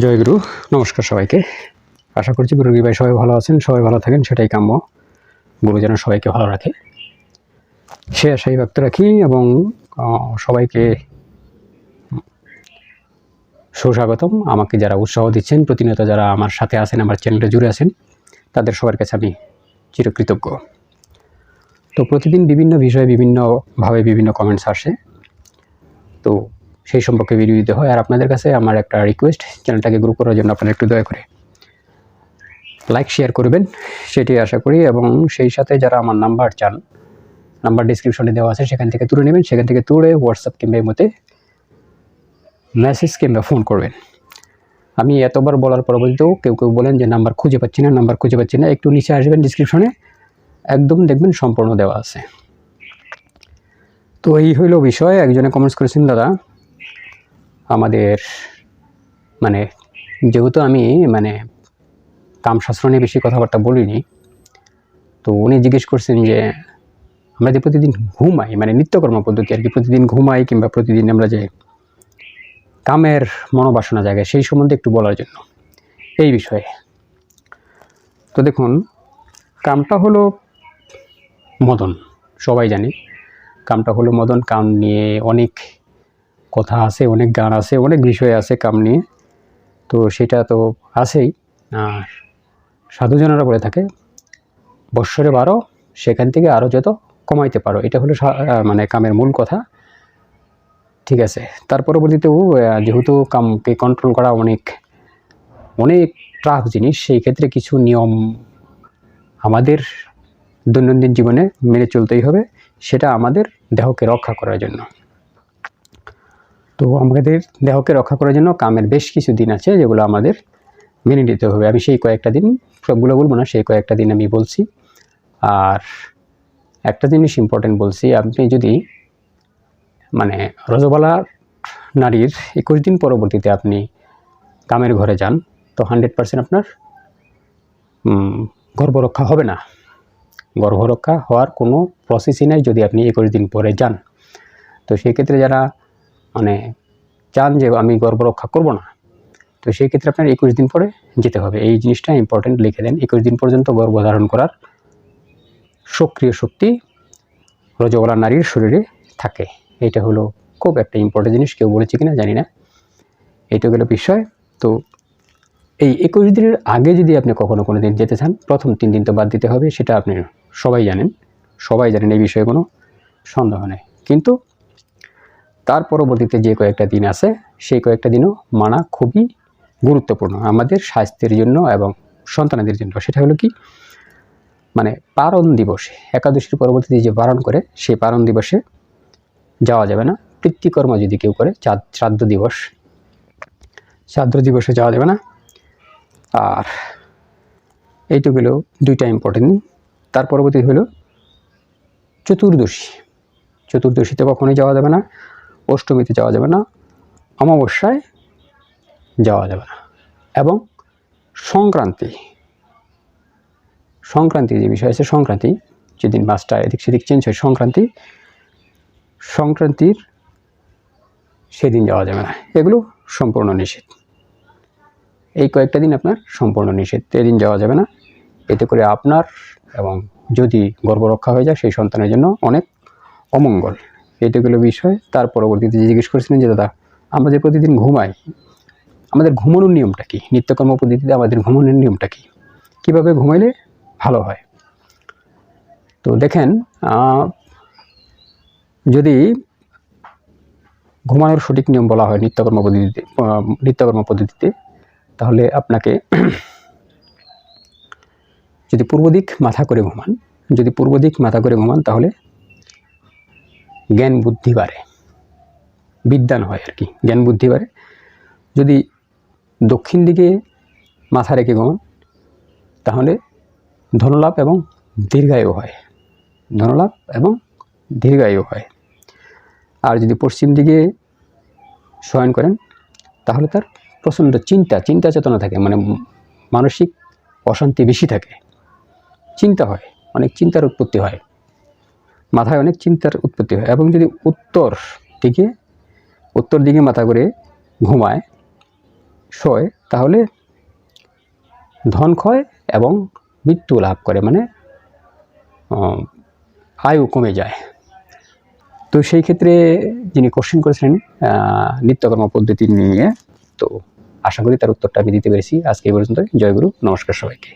জয়গুরু। নমস্কার সবাইকে। আশা করছি গুরুজি ভাই সবাই ভালো আছেন, সবাই ভালো থাকেন, সেটাই কাম্য। গুরু যেন সবাইকে ভালো রাখে, সে আশাই ব্যক্ত রাখি। এবং সবাইকে সুস্বাগতম। আমাকে যারা উৎসাহ দিচ্ছেন, প্রতিনিয়ত যারা আমার সাথে আছেন, আমার চ্যানেলে জুড়ে আছেন, তাদের সবার কাছে আমি চিরকৃতজ্ঞ। তো প্রতিদিন বিভিন্ন বিষয়ে বিভিন্নভাবে বিভিন্ন কমেন্টস আসে, তো সেই সম্পর্কে ভিডিও দিতে হয়। আর আপনাদের কাছে আমার একটা রিকোয়েস্ট, চ্যানেলটাকে গ্রো করার জন্য আপনারা একটু দয়া করে লাইক শেয়ার করবেন, সেটি আশা করি। এবং সেই সাথে যারা আমার নাম্বার চান, নাম্বার ডিসক্রিপশনে দেওয়া আছে, সেখান থেকে তুলে নেবেন। সেখান থেকে তুলে হোয়াটসঅ্যাপ কিংবা ইমোতে মেসেজ কিংবা ফোন করবেন। আমি এতবার বলার পরবর্তীতেও কেউ বলেন যে নাম্বার খুঁজে পাচ্ছি না, একটু নিচে আসবেন, ডিসক্রিপশনে একদম দেখবেন সম্পূর্ণ দেওয়া আছে। তো এই হইল বিষয়। একজনে কমেন্টস করেছেন, দাদা আমাদের যেহেতু আমি কামশাস্ত্র নিয়ে বেশি কথাবার্তা বলিনি, তো উনি জিজ্ঞেস করছেন যে আমরা যে প্রতিদিন ঘুমাই, নিত্যকর্ম পদ্ধতি আর কি, প্রতিদিন ঘুমাই কিংবা প্রতিদিন আমরা যে কামের মনোবাসনা জায়গায়, সেই সম্বন্ধে একটু বলার জন্য এই বিষয়ে। তো দেখুন, কামটা হলো মদন, সবাই জানি কামটা হলো মদন। কাম নিয়ে অনেক কথা আছে, অনেক গান আছে, অনেক বিষয় আছে কাম নিয়ে, তো সেটা তো আছেই। আর সাধুজনেরা বলে থাকে বৎসরে 12, সেখান থেকে আরও যত কমাইতে পারো, এটা হলো কামের মূল কথা। ঠিক আছে। তার পরবর্তীতেও যেহেতু কামকে কন্ট্রোল করা অনেক টাফ জিনিস, সেই ক্ষেত্রে কিছু নিয়ম আমাদের দৈনন্দিন জীবনে মেনে চলতেই হবে, সেটা আমাদের দেহকে রক্ষা করার জন্য। তো আমাদের দেহকে রক্ষা করার জন্য কামের বেশ কিছু দিন আছে যেগুলো আমাদের মেনে নিতে হবে। আমি সেই কয়েকটা দিন, সবগুলো বলবো না, সেই কয়েকটা দিন আমি বলছি। আর একটা জিনিস ইম্পর্টেন্ট বলছি, আপনি যদি রজবালা নারীর 21 দিন পরবর্তীতে আপনি কামের ঘরে যান, তো 100% আপনার গর্ভরক্ষা হবে না। গর্ভরক্ষা হওয়ার কোনো প্রসেসই নাই যদি আপনি 21 দিন পরে যান। তো সেই ক্ষেত্রে যারা চান যে আমি গর্ভরক্ষা করব না, তো সেই ক্ষেত্রে আপনার 21 দিন পরে যেতে হবে। এই জিনিসটা ইম্পর্টেন্ট, লিখে দেন। 21 দিন পর্যন্ত গর্ভধারণ করার সক্রিয় শক্তি রজবালা নারীর শরীরে থাকে। এটা হলো খুব একটা ইম্পর্টেন্ট জিনিস, কেউ বলেছে কিনা জানি না, এইটা গেল বিষয়। তো এই 21 দিনের আগে যদি আপনি কোনো দিন যেতে চান, প্রথম 3 দিন তো বাদ দিতে হবে, সেটা আপনি সবাই জানেন, এই বিষয়ে কোনো সন্দেহ নেই। কিন্তু তার পরবর্তীতে যে কয়েকটা দিন আছে, সেই কয়েকটা দিনও মানা খুবই গুরুত্বপূর্ণ আমাদের স্বাস্থ্যের জন্য এবং সন্তানদের জন্য। সেটা হলো কি, পারণ দিবসে, একাদশীর পরবর্তীতে যে পারণ করে, সেই পারণ দিবসে যাওয়া যাবে না। পিতৃকর্ম যদি কেউ করে, শ্রাদ্ধ দিবসে যাওয়া যাবে না। আর এইটুকু হলো দুইটা ইম্পর্টেন্ট। তার পরবর্তী হলো চতুর্দশীতে কখনোই যাওয়া যাবে না, অষ্টমীতে যাওয়া যাবে না, অমাবস্যায় যাওয়া যাবে না, এবং সংক্রান্তি যে বিষয় আছে, সংক্রান্তি যেদিন মাসটা এদিক সেদিক চেঞ্জ হয়, সংক্রান্তির সেদিন যাওয়া যাবে না। এগুলো সম্পূর্ণ নিষেধ। এই কয়েকটা দিন আপনার সম্পূর্ণ নিষেধ, এদিন যাওয়া যাবে না। এতে করে আপনার এবং যদি গর্ভরক্ষা হয়ে যায়, সেই সন্তানের জন্য অনেক অমঙ্গল। এইটাগুলো বিষয়। তার পরবর্তীতে জিজ্ঞেস করেছিলেন যে দাদা আমরা যে প্রতিদিন ঘুমাই, আমাদের ঘুমানোর নিয়মটা কি, নিত্যকর্ম পদ্ধতিতে আমাদের ঘুমানোর নিয়মটা কি, কীভাবে ঘুমাইলে ভালো হয়। তো দেখেন, যদি ঘুমানোর সঠিক নিয়ম বলা হয় নিত্যকর্ম পদ্ধতিতে, তাহলে আপনাকে যদি পূর্ব দিক মাথা করে ঘুমান, তাহলে জ্ঞান বুদ্ধি বাড়ে, বিদ্যান হয় আর কি, জ্ঞান বুদ্ধি বাড়ে। যদি দক্ষিণ দিকে মাথা রেখে ঘুমান, তাহলে ধনলাভ এবং দীর্ঘায়ু হয়। আর যদি পশ্চিম দিকে শয়ন করেন, তাহলে তার প্রচণ্ড চিন্তা চেতনা থাকে, মানসিক অশান্তি বেশি থাকে, চিন্তা হয়, অনেক চিন্তার উৎপত্তি হয়, মাথায় অনেক চিন্তার উৎপত্তি হয়। এবং যদি উত্তর দিকে মাথা করে শোয়, তাহলে ধন ক্ষয় এবং মৃত্যু লাভ করে, মানে আয়ু কমে যায়। তো সেই ক্ষেত্রে যিনি কোশ্চেন করেছেন নিত্যকর্ম পদ্ধতি নিয়ে, তো আশা করি তার উত্তরটা আমি দিতে পেরেছি। আজকে এই পর্যন্ত। জয় গুরু, নমস্কার সবাইকে।